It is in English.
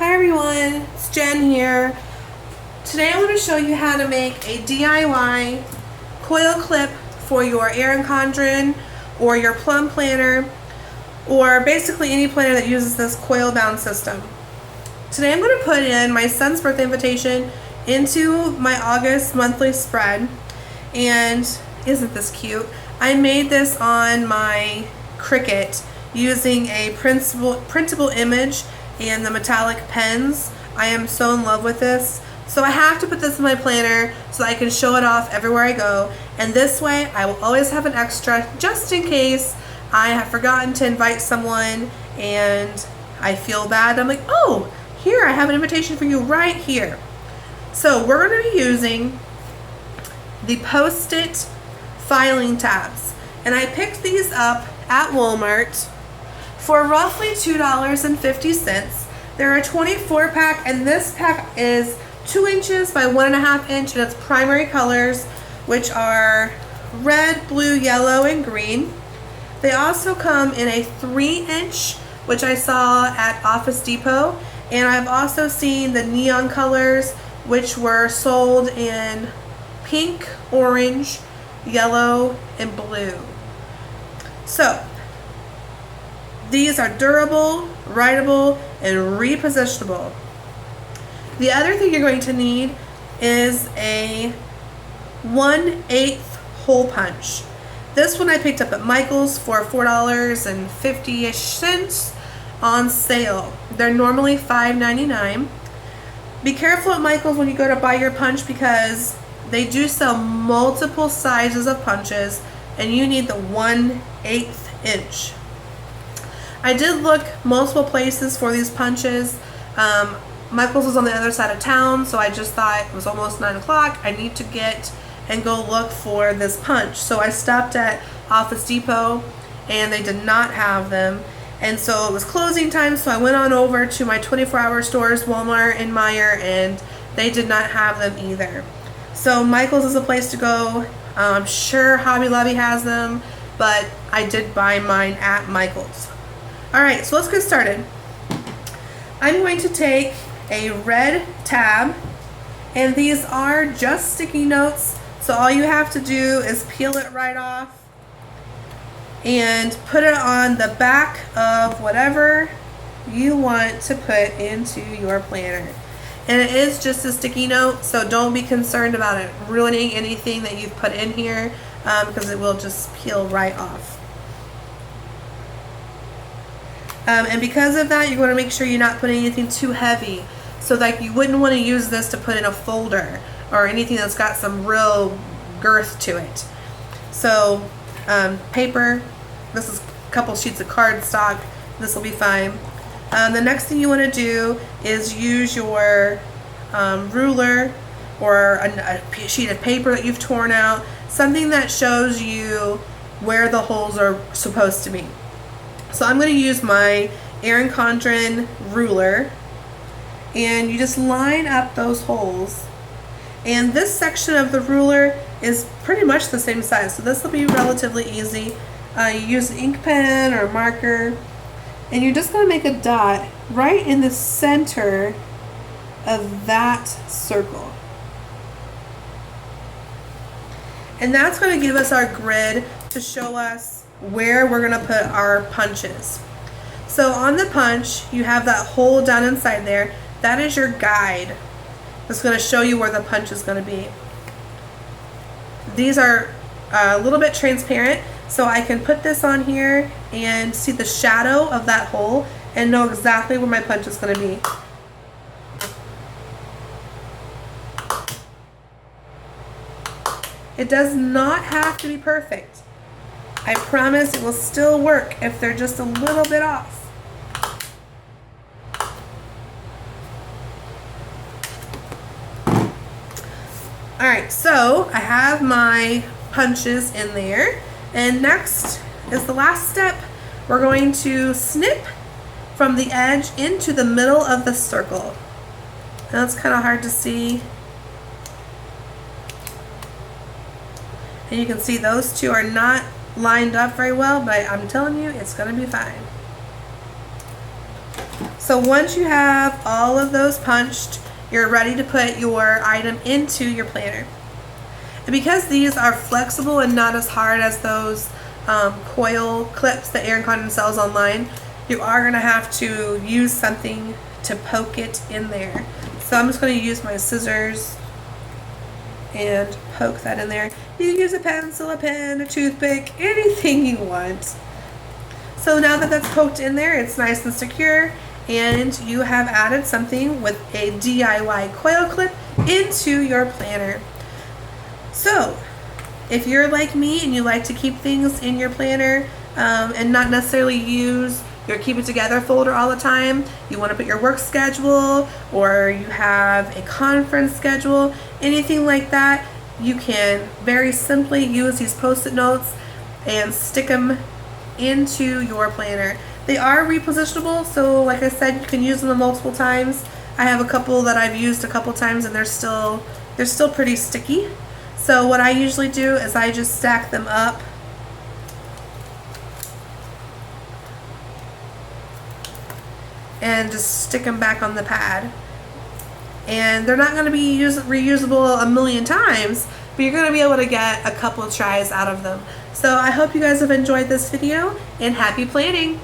Hi everyone, it's Jen here. Today I want to show you how to make a DIY coil clip for your Erin Condren or your Plum planner, or basically any planner that uses this coil bound system. Today I'm going to put in my son's birthday invitation into my August monthly spread, and isn't this cute? I made this on my Cricut using a printable image and the metallic pens. I am so in love with this. So I have to put this in my planner so I can show it off everywhere I go. And this way I will always have an extra just in case I have forgotten to invite someone and I feel bad. I'm like, oh, here, I have an invitation for you right here. So we're going to be using the Post-it filing tabs. And I picked these up at Walmart for roughly $2.50. They're a 24 pack, and this pack is 2 inches by 1.5 inch, and its primary colors, which are red, blue, yellow, and green. They also come in a 3-inch, which I saw at Office Depot, and I've also seen the neon colors, which were sold in pink, orange, yellow, and blue. So these are durable, writable, and repositionable. The other thing you're going to need is a 1/8 hole punch. This one I picked up at Michael's for $4.50-ish on sale. They're normally $5.99. Be careful at Michael's when you go to buy your punch, because they do sell multiple sizes of punches and you need the 1/8 inch. I did look multiple places for these punches. Michael's was on the other side of town, so I just thought it was almost 9 o'clock. I need to get and go look for this punch. So I stopped at Office Depot and they did not have them. And so it was closing time, so I went on over to my 24-hour stores, Walmart and Meijer, and they did not have them either. So Michael's is a place to go. I'm sure Hobby Lobby has them, but I did buy mine at Michael's. Alright, so let's get started. I'm going to take a red tab, and these are just sticky notes, so all you have to do is peel it right off and put it on the back of whatever you want to put into your planner. And it is just a sticky note, so don't be concerned about it ruining anything that you've put in here, because it will just peel right off. And because of that, you're going to make sure you're not putting anything too heavy. So like, you wouldn't want to use this to put in a folder or anything that's got some real girth to it. So paper, this is a couple sheets of cardstock, this will be fine. The next thing you want to do is use your ruler or a sheet of paper that you've torn out, something that shows you where the holes are supposed to be. So I'm going to use my Erin Condren ruler, and you just line up those holes. And this section of the ruler is pretty much the same size, so this will be relatively easy. You use an ink pen or marker, and you're just going to make a dot right in the center of that circle. And that's going to give us our grid to show us where we're going to put our punches. So on the punch, you have that hole down inside there. That is your guide. That's going to show you where the punch is going to be. These are a little bit transparent, so I can put this on here and see the shadow of that hole and know exactly where my punch is going to be. It does not have to be perfect. I promise it will still work if they're just a little bit off. Alright, so I have my punches in there, and next is the last step. We're going to snip from the edge into the middle of the circle. And that's kind of hard to see. And you can see those two are not lined up very well, but I'm telling you, it's going to be fine. So once you have all of those punched, you're ready to put your item into your planner. And because these are flexible and not as hard as those coil clips that Erin Condren sells online, you are going to have to use something to poke it in there. So I'm just going to use my scissors and poke that in there. You can use a pencil, a pen, a toothpick, anything you want. So now that that's poked in there, it's nice and secure, and you have added something with a DIY coil clip into your planner. So if you're like me and you like to keep things in your planner and not necessarily use your keep it together folder all the time, you want to put your work schedule, or you have a conference schedule, anything like that, you can very simply use these post-it notes and stick them into your planner. They are repositionable, so like I said, you can use them multiple times. I have a couple that I've used a couple times and they're still pretty sticky. So what I usually do is I just stack them up and just stick them back on the pad. And they're not going to be reusable a million times, but you're going to be able to get a couple of tries out of them. So I hope you guys have enjoyed this video, and happy planning!